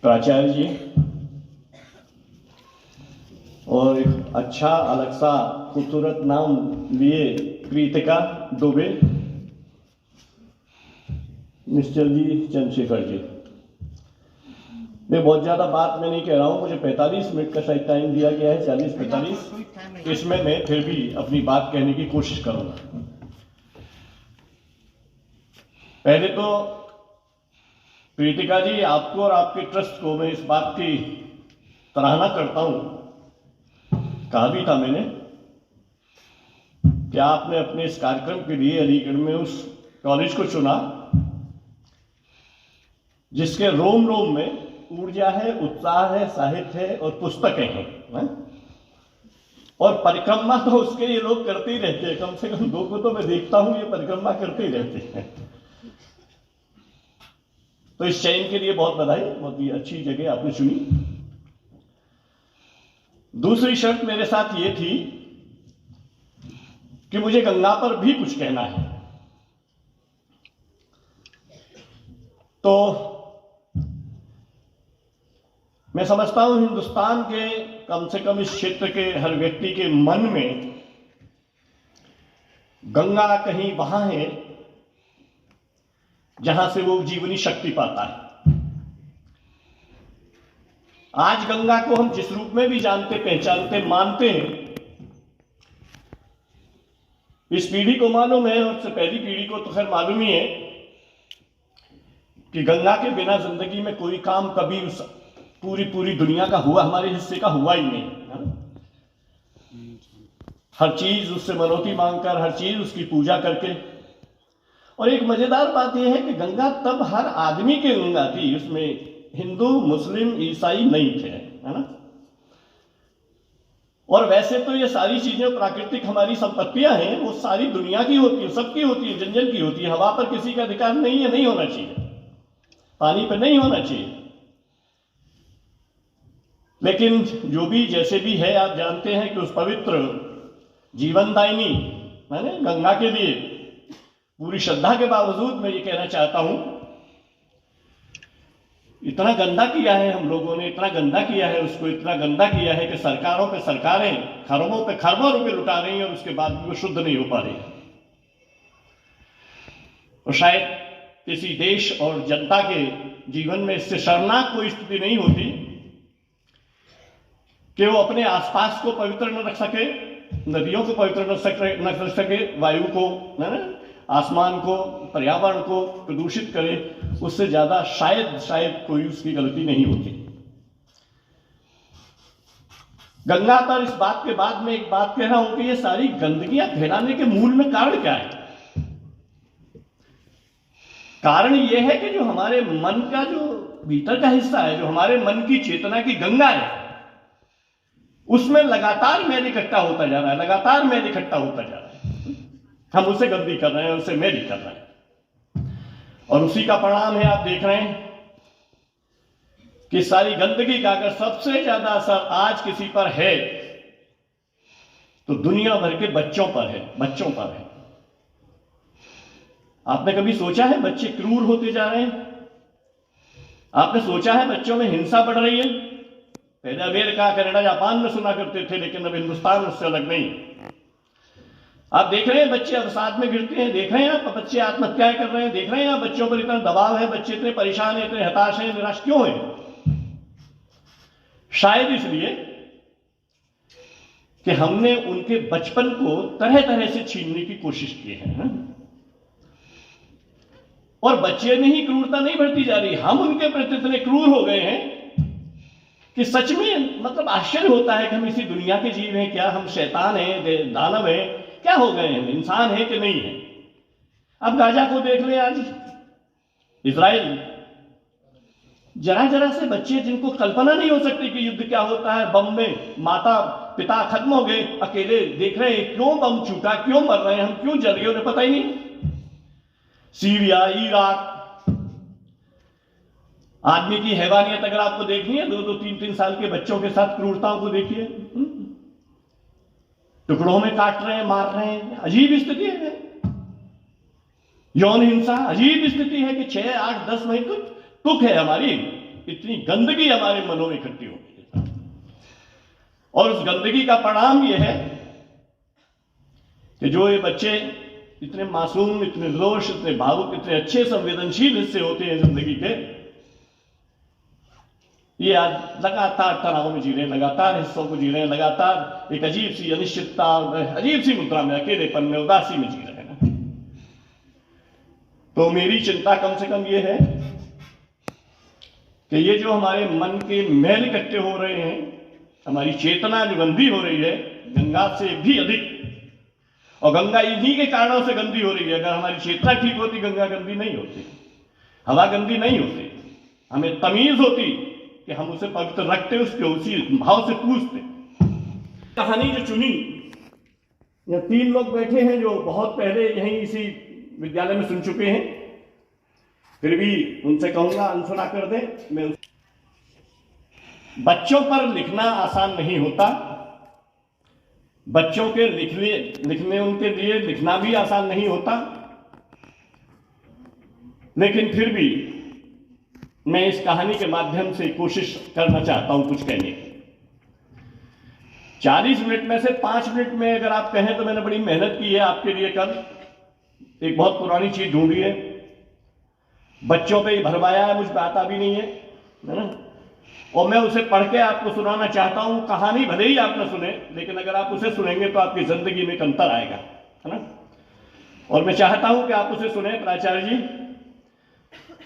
प्राचार्य जी और एक अच्छा अलग सा खूबसूरत नाम लिए प्रीतिका दुबे, निश्चल जी, चंद्रशेखर जी। मैं बहुत ज़्यादा बात मैं नहीं कह रहा हूँ, मुझे 45 मिनट का शायद टाइम दिया गया है, 40-45। इसमें मैं फिर भी अपनी बात कहने की कोशिश करूँगा। पहले तो प्रीतिका जी, आपको और आपके ट्रस्ट को मैं इस बात की सराहना करता हूँ, कहा भी था मैंने कि आपने अपने इस कार्यक्रम के लिए अलीगढ़ में उस कॉलेज को चुना जिसके रोम रोम में ऊर्जा है, उत्साह है, साहित्य है और पुस्तकें हैं। और परिक्रमा तो उसके ये लोग करते ही रहते हैं, कम से कम 2 को तो मैं देखता हूं ये परिक्रमा करते ही रहते हैं। तो इस चयन के लिए बहुत बधाई, बहुत ही अच्छी जगह आपने चुनी। दूसरी शर्त मेरे साथ ये थी कि मुझे गंगा पर भी कुछ कहना है। तो मैं समझता हूं हिंदुस्तान के कम से कम इस क्षेत्र के हर व्यक्ति के मन में गंगा कहीं वहां है जहां से वो जीवनी शक्ति पाता है। आज गंगा को हम जिस रूप में भी जानते, पहचानते, मानते हैं, इस पीढ़ी को मालूम है और उससे पहली पीढ़ी को तो खैर मालूम ही है कि गंगा के बिना जिंदगी में कोई काम कभी उस पूरी दुनिया का हुआ, हमारे हिस्से का हुआ ही नहीं है। हर चीज उससे मनौती मांगकर, हर चीज उसकी पूजा करके। और एक मजेदार बात यह है कि गंगा तब हर आदमी की गंगा थी, उसमें हिंदू, मुस्लिम, ईसाई नहीं थे, है ना। और वैसे तो ये सारी चीजें प्राकृतिक हमारी संपत्तियां हैं, वो सारी दुनिया की होती है, सबकी होती है, जन जन की होती है। हवा पर किसी का अधिकार नहीं है, नहीं होना चाहिए, पानी पर नहीं होना चाहिए। लेकिन जो भी जैसे भी है, आप जानते हैं कि उस पवित्र जीवनदायिनी मैंने गंगा के लिए पूरी श्रद्धा के बावजूद मैं ये कहना चाहता हूं, इतना गंदा किया है हम लोगों ने, इतना गंदा किया है उसको, इतना गंदा किया है कि सरकारों पे सरकारें खरबों पे खरबों रुपए लुटा रही हैं और उसके बाद भी वो शुद्ध नहीं हो पा रही। और शायद किसी देश और जनता के जीवन में इससे शर्मनाक कोई स्थिति नहीं होती कि वो अपने आसपास को पवित्र न रख सके, नदियों को पवित्र न रख सके, वायु को, आसमान को, पर्यावरण को प्रदूषित करे। उससे ज्यादा शायद कोई उसकी गलती नहीं होती। गंगा पर इस बात के बाद में एक बात कह रहा हूं कि ये सारी गंदगियां फैलाने के मूल में कारण क्या है? कारण यह है कि जो हमारे मन का जो भीतर का हिस्सा है, जो हमारे मन की चेतना की गंगा है, उसमें लगातार मैल इकट्ठा होता जा रहा है, लगातार मैल इकट्ठा होता जा रहा है। हम उसे गंदी कर रहे हैं, उसे मैली कर रहे हैं, और उसी का परिणाम है आप देख रहे हैं कि सारी गंदगी का अगर सबसे ज्यादा असर आज किसी पर है तो दुनिया भर के बच्चों पर है, बच्चों पर है। आपने कभी सोचा है बच्चे क्रूर होते जा रहे हैं? आपने सोचा है बच्चों में हिंसा बढ़ रही है? पहले अमेरिका, कनाडा, जापान में सुना करते थे, लेकिन अब हिंदुस्तान उससे अलग नहीं। आप देख रहे हैं बच्चे अवसाद में गिरते हैं, देख रहे हैं आप बच्चे आत्महत्याएं कर रहे हैं, देख रहे हैं आप बच्चों पर इतना दबाव है, बच्चे इतने परेशान हैं, इतने हताश हैं, निराश क्यों हैं? शायद इसलिए कि हमने उनके बचपन को तरह तरह से छीनने की कोशिश की है। और बच्चे में ही क्रूरता नहीं बढ़ती जा रही, हम उनके प्रति इतने क्रूर हो गए हैं कि सच में मतलब आश्चर्य होता है कि हम इसी दुनिया के जीव हैं क्या? हम शैतान हैं, दानव हैं, क्या हो गए हैं? इंसान है कि नहीं है? अब गाजा को देख लें, आज इजराइल, जरा जरा से बच्चे जिनको कल्पना नहीं हो सकती कि युद्ध क्या होता है, बम में माता पिता खत्म हो गए, अकेले देख रहे हैं क्यों बम छूटा, क्यों मर रहे हैं हम, क्यों जल गए, उन्हें पता ही नहीं। सीरिया, इराक, आदमी की हैवानियत अगर आपको देखनी है, 2-2, 3-3 साल के बच्चों के साथ क्रूरताओं को देखिए, टुकड़ों में काट रहे हैं, मार रहे हैं, अजीब स्थिति है। यौन हिंसा, अजीब स्थिति है कि 6, 8, 10 महीने तुक है हमारी, इतनी गंदगी हमारे मनों में इकट्ठी हो गई। और उस गंदगी का परिणाम यह है कि जो ये बच्चे इतने मासूम, इतने निर्दोष, इतने भावुक, इतने अच्छे संवेदनशील हिस्से होते हैं जिंदगी के, ये आज लगातार तनाव में जी रहे हैं, लगातार हिस्सों को जी रहे हैं, लगातार एक अजीब सी अनिश्चितता, अजीब सी मुद्रा में, अकेलेपन में, उदासी में जी रहे हैं ना। तो मेरी चिंता कम से कम ये है कि ये जो हमारे मन के मैल इकट्ठे हो रहे हैं, हमारी चेतना जो गंदी हो रही है, गंगा से भी अधिक, और गंगा इन्हीं के कारणों से गंदी हो रही है। अगर हमारी चेतना ठीक होती, गंगा गंदी नहीं होती, हवा गंदी नहीं होती, हमें तमीज होती कि हम उसे पवित्र रखते, उसके उसी भाव से पूछते। कहानी जो चुनी, यह 3 लोग बैठे हैं जो बहुत पहले यहीं इसी विद्यालय में सुन चुके हैं, फिर भी उनसे कहूंगा अनसुना कर दें। मैं बच्चों पर लिखना आसान नहीं होता, बच्चों के लिखने उनके लिए लिखना भी आसान नहीं होता, लेकिन फिर भी मैं इस कहानी के माध्यम से कोशिश करना चाहता हूं कुछ कहने की। 40 मिनट में से 5 मिनट में अगर आप कहें तो मैंने बड़ी मेहनत की है आपके लिए। कल एक बहुत पुरानी चीज ढूंढी है, बच्चों पे ही भरवाया है, मुझ पे आता भी नहीं है ना, और मैं उसे पढ़ के आपको सुनाना चाहता हूं। कहानी भले ही आप न सुने, लेकिन अगर आप उसे सुनेंगे तो आपकी जिंदगी में एक अंतर आएगा, है ना। और मैं चाहता हूं कि आप उसे सुने। प्राचार्य जी,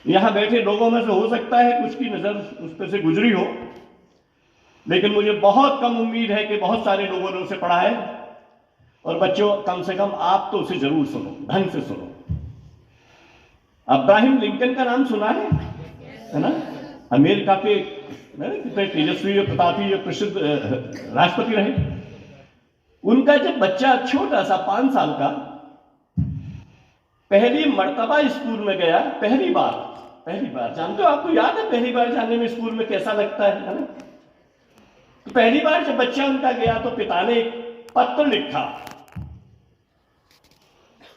यहां बैठे लोगों में से हो सकता है कुछ की नजर उस पर से गुजरी हो, लेकिन मुझे बहुत कम उम्मीद है कि बहुत सारे लोगों ने उसे पढ़ा है। और बच्चों, कम से कम आप तो उसे जरूर सुनो, ढंग से सुनो। अब्राहम लिंकन का नाम सुना है ना, अमेरिका के कितने तेजस्वी और प्रतापी और प्रसिद्ध राष्ट्रपति रहे। उनका जब बच्चा छोटा सा 5 साल का पहली मर्तबा स्कूल में गया, पहली बार जानते हो, आपको याद है पहली बार जाने में स्कूल में कैसा लगता है ना। तो पहली बार जब बच्चा उनका गया तो पिता ने एक पत्र लिखा,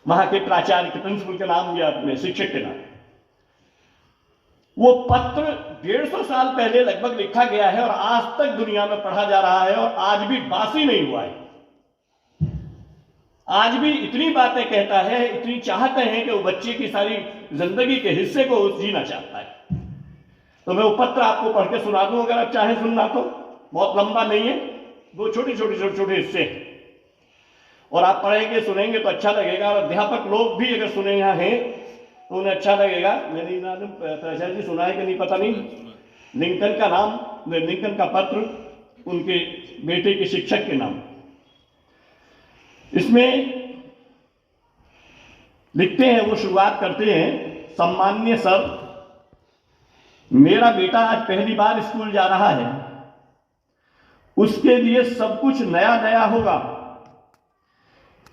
वहां के प्राचार्य के, प्रिंसिपल के नाम या अपने शिक्षक के नाम। वो पत्र 150 साल पहले लगभग लिखा गया है और आज तक दुनिया में पढ़ा जा रहा है, और आज भी बासी नहीं हुआ है। आज भी इतनी बातें कहता है, इतनी चाहते हैं कि वो बच्चे की सारी जिंदगी के हिस्से को जीना चाहता है। तो मैं वो पत्र आपको पढ़ के सुना दूं अगर आप चाहें सुनना तो। बहुत लंबा नहीं है, 2 छोटे छोटे हिस्से हैं, और आप पढ़ेंगे सुनेंगे तो अच्छा लगेगा। और अध्यापक लोग भी अगर सुने यहाँ हैं तो उन्हें अच्छा लगेगा। मैंने नाम प्राचार्य जी सुना है कि नहीं पता नहीं। लिंकन का नाम, लिंकन का पत्र उनके बेटे के शिक्षक के नाम। इसमें लिखते हैं, वो शुरुआत करते हैं, सम्माननीय सर, मेरा बेटा आज पहली बार स्कूल जा रहा है, उसके लिए सब कुछ नया नया होगा,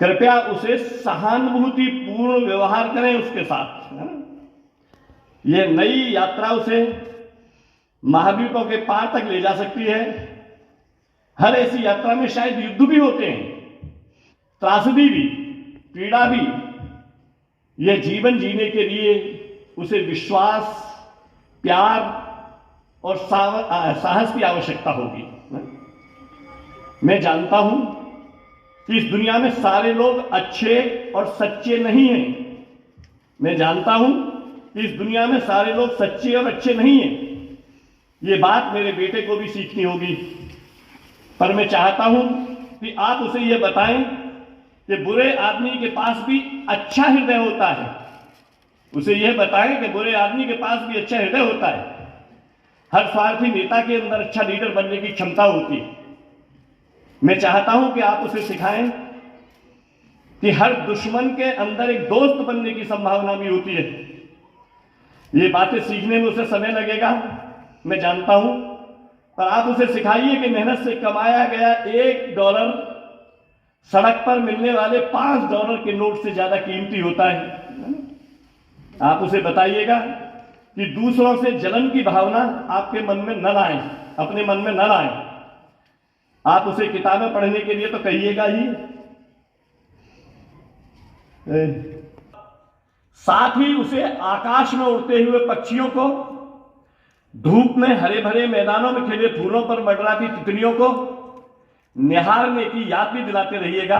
कृपया उसे सहानुभूति पूर्ण व्यवहार करें उसके साथ। यह नई यात्रा उसे महाद्वीपों के पार तक ले जा सकती है। हर ऐसी यात्रा में शायद युद्ध भी होते हैं, त्रासदी भी, पीड़ा भी। यह जीवन जीने के लिए उसे विश्वास, प्यार और साहस की आवश्यकता होगी। मैं जानता हूं कि इस दुनिया में सारे लोग अच्छे और सच्चे नहीं हैं। मैं जानता हूं कि इस दुनिया में सारे लोग सच्चे और अच्छे नहीं हैं। ये बात मेरे बेटे को भी सीखनी होगी, पर मैं चाहता हूं कि आप उसे यह बताएं कि बुरे आदमी के पास भी अच्छा हृदय होता है। उसे यह बताएं कि बुरे आदमी के पास भी अच्छा हृदय होता है। हर स्वार्थी नेता के अंदर अच्छा लीडर बनने की क्षमता होती है। मैं चाहता हूं कि आप उसे सिखाएं कि हर दुश्मन के अंदर एक दोस्त बनने की संभावना भी होती है। ये बातें सीखने में उसे समय लगेगा, मैं जानता हूं, पर आप उसे सिखाइए कि मेहनत से कमाया गया $1 सड़क पर मिलने वाले $5 के नोट से ज्यादा कीमती होता है। आप उसे बताइएगा कि दूसरों से जलन की भावना आपके मन में न लाएं, अपने मन में न लाएं। आप उसे किताबें पढ़ने के लिए तो कहिएगा ही, साथ ही उसे आकाश में उड़ते हुए पक्षियों को, धूप में हरे भरे मैदानों में खिले फूलों पर मंडराती तितलियों को निहारने की याद भी दिलाते रहिएगा।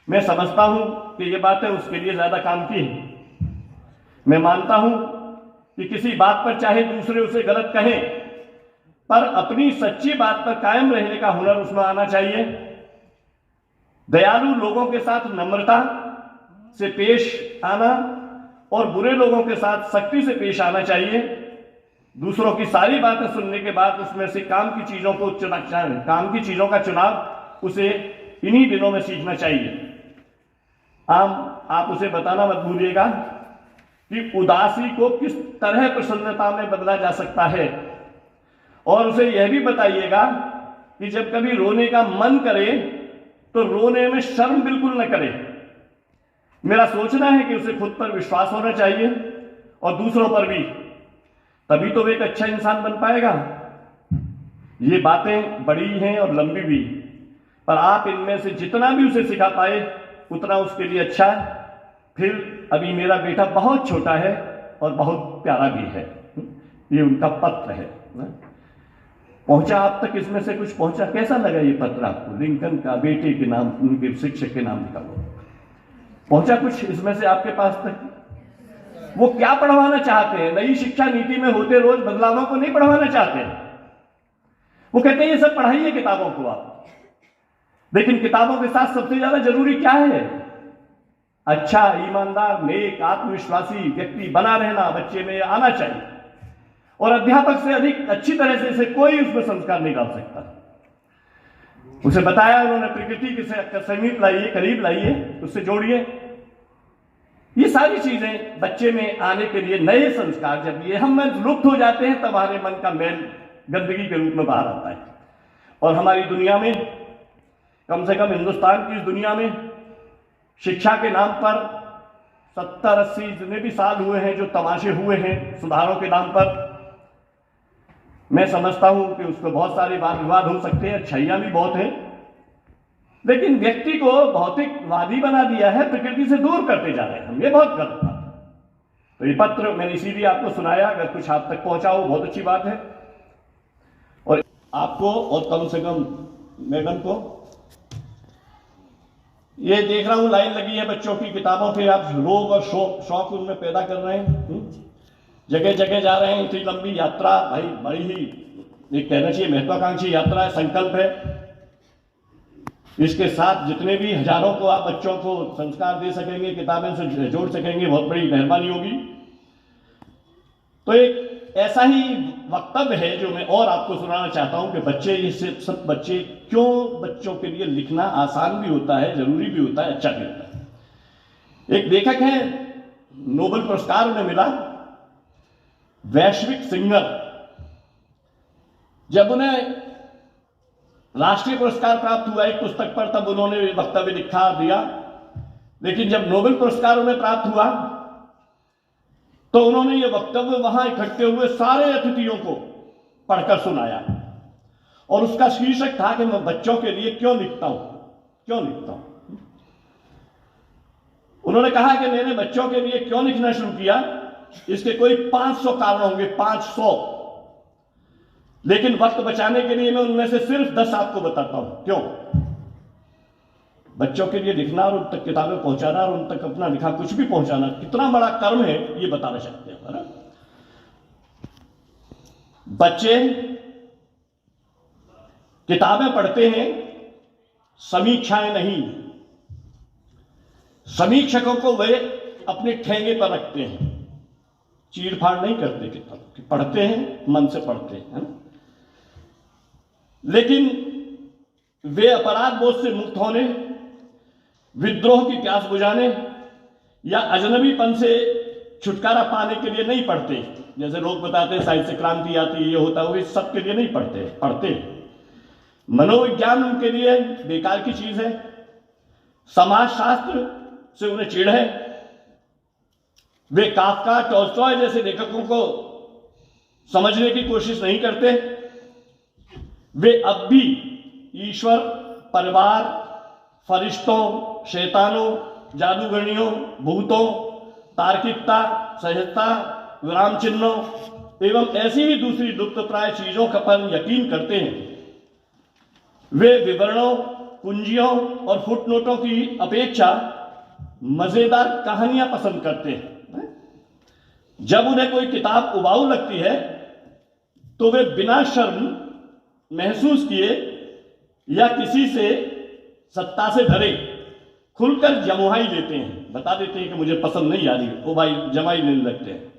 मैं समझता हूं कि ये बातें उसके लिए ज्यादा काम की हैं। मैं मानता हूं कि किसी बात पर चाहे दूसरे उसे गलत कहें, पर अपनी सच्ची बात पर कायम रहने का हुनर उसमें आना चाहिए। दयालु लोगों के साथ नम्रता से पेश आना और बुरे लोगों के साथ सख्ती से पेश आना चाहिए। दूसरों की सारी बातें सुनने के बाद उसमें से काम की चीजों का चुनाव उसे इन्हीं दिनों में सीखना चाहिए। आप उसे बताना मत भूलिएगा कि उदासी को किस तरह प्रसन्नता में बदला जा सकता है, और उसे यह भी बताइएगा कि जब कभी रोने का मन करे तो रोने में शर्म बिल्कुल न करे। मेरा सोचना है कि उसे खुद पर विश्वास होना चाहिए और दूसरों पर भी, तभी तो वो एक अच्छा इंसान बन पाएगा। ये बातें बड़ी हैं और लंबी भी, पर आप इनमें से जितना भी उसे सिखा पाए उतना उसके लिए अच्छा है। फिर अभी मेरा बेटा बहुत छोटा है और बहुत प्यारा भी है। ये उनका पत्र है, पहुंचा आप तक, इसमें से कुछ पहुंचा? कैसा लगा ये पत्र आपको? लिंकन का बेटे के नाम, उनके शिक्षक के नाम लिखा हुआ, पहुंचा कुछ इसमें से आपके पास तक? वो क्या पढ़वाना चाहते हैं? नई शिक्षा नीति में होते रोज बदलावों को नहीं पढ़वाना चाहते हैं। वो कहते हैं ये सब पढ़ाइए किताबों को आप, लेकिन किताबों के साथ सबसे ज्यादा जरूरी क्या है? अच्छा, ईमानदार, नेक, आत्मविश्वासी व्यक्ति बना रहना बच्चे में आना चाहिए, और अध्यापक से अधिक अच्छी तरह से इसे कोई उसमें संस्कार नहीं डाल सकता। उसे बताया उन्होंने, प्रकृति के समीप लाइए, करीब लाइए, उससे जोड़िए। ये सारी चीजें बच्चे में आने के लिए नए संस्कार, जब ये हम में लुप्त हो जाते हैं तब हमारे मन का मैल गंदगी के रूप में बाहर आता है। और हमारी दुनिया में, कम से कम हिंदुस्तान की इस दुनिया में, शिक्षा के नाम पर 70-80 जितने भी साल हुए हैं जो तमाशे हुए हैं सुधारों के नाम पर, मैं समझता हूं कि उस पर बहुत सारे वाद विवाद हो सकते हैं, अच्छाइयां भी बहुत हैं, लेकिन व्यक्ति को भौतिकवादी बना दिया है, प्रकृति से दूर करते जा रहे हैं हम। ये बहुत गलत बात है। तो ये पत्र मैंने इसीलिए आपको सुनाया, अगर कुछ आप तक पहुंचा हो बहुत अच्छी बात है। और आपको और कम से कम मैडम को, ये देख रहा हूं लाइन लगी है बच्चों की किताबों पे, आप रोग और शौक उनमें पैदा कर रहे हैं, जगह जगह जा रहे हैं। इतनी लंबी यात्रा, भाई बड़ी ही एक कहना चाहिए महत्वाकांक्षी यात्रा है, संकल्प है। इसके साथ जितने भी हजारों को आप बच्चों को संस्कार दे सकेंगे, किताबें से जोड़ सकेंगे, बहुत बड़ी मेहरबानी होगी। तो एक ऐसा ही वक्तव्य है जो मैं और आपको सुनाना चाहता हूं कि बच्चे, ये सब बच्चे क्यों, बच्चों के लिए लिखना आसान भी होता है, जरूरी भी होता है, अच्छा भी होता है। एक लेखक है, नोबेल पुरस्कार उन्हें मिला, वैश्विक सिंगर। जब उन्हें राष्ट्रीय पुरस्कार प्राप्त हुआ एक पुस्तक पर, तब उन्होंने वक्तव्य लिखा दिया, लेकिन जब नोबेल पुरस्कार उन्हें प्राप्त हुआ तो उन्होंने ये वक्तव्य वहां इकट्ठे हुए सारे अतिथियों को पढ़कर सुनाया, और उसका शीर्षक था कि मैं बच्चों के लिए क्यों लिखता हूं। उन्होंने कहा कि मैंने बच्चों के लिए क्यों लिखना शुरू किया, इसके कोई 500 कारण होंगे, 500, लेकिन वक्त बचाने के लिए मैं उनमें से सिर्फ 10 आपको बताता हूं। क्यों बच्चों के लिए लिखना और उन तक किताबें पहुंचाना और उन तक अपना लिखा कुछ भी पहुंचाना कितना बड़ा कर्म है, ये बता नहीं सकते हैं ना। बच्चे किताबें पढ़ते हैं, समीक्षाएं नहीं। समीक्षकों को वे अपने ठेंगे पर रखते हैं, चीरफाड़ नहीं करते, किताब पढ़ते हैं, मन से पढ़ते हैं, है ना? लेकिन वे अपराध बोध से मुक्त होने, विद्रोह की प्यास बुझाने या अजनबीपन से छुटकारा पाने के लिए नहीं पढ़ते। जैसे लोग बताते हैं साहित्य क्रांति आती है, ये होता है, वो इस सब के लिए नहीं पढ़ते। मनोविज्ञान उनके लिए बेकार की चीज है, समाजशास्त्र से उन्हें चिढ़ है। वे काफका, टॉल्स्टॉय जैसे लेखकों को समझने की कोशिश नहीं करते। वे अब भी ईश्वर, परिवार, फरिश्तों, शैतानों, जादूगरनियों, भूतों, तार्किकता, सहजता, विराम चिन्हों एवं ऐसी ही दूसरी लुप्तप्राय चीजों का पर यकीन करते हैं। वे विवरणों, कुंजियों और फुटनोटों की अपेक्षा मजेदार कहानियां पसंद करते हैं। जब उन्हें कोई किताब उबाऊ लगती है तो वे बिना शर्म महसूस किए या किसी से सत्ता से डरे खुलकर जमुहाई लेते हैं, बता देते हैं कि मुझे पसंद नहीं आ रही, वो भाई जमाई लेने लगते हैं।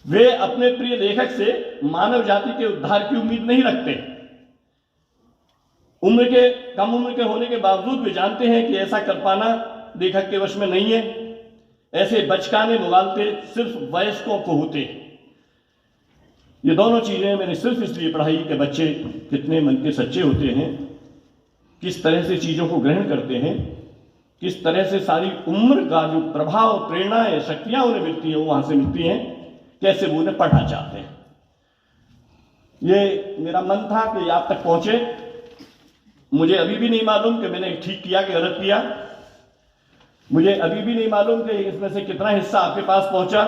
वे अपने प्रिय लेखक से मानव जाति के उद्धार की उम्मीद नहीं रखते। कम उम्र के होने के बावजूद वे जानते हैं कि ऐसा कर पाना लेखक के वश में नहीं है। ऐसे बचकाने मुगालते सिर्फ वयस्कों को होते हैं। ये दोनों चीजें मैंने सिर्फ इसलिए पढ़ाई कि बच्चे कितने मन के सच्चे होते हैं, किस तरह से चीजों को ग्रहण करते हैं, किस तरह से सारी उम्र का जो प्रभाव, प्रेरणाएं, शक्तियां उन्हें मिलती है वो वहां से मिलती हैं, कैसे वो उन्हें पढ़ना चाहते हैं। ये मेरा मन था कि आप तक पहुंचे। मुझे अभी भी नहीं मालूम कि मैंने ठीक किया कि गलत किया। मुझे अभी भी नहीं मालूम कि इसमें से कितना हिस्सा आपके पास पहुंचा।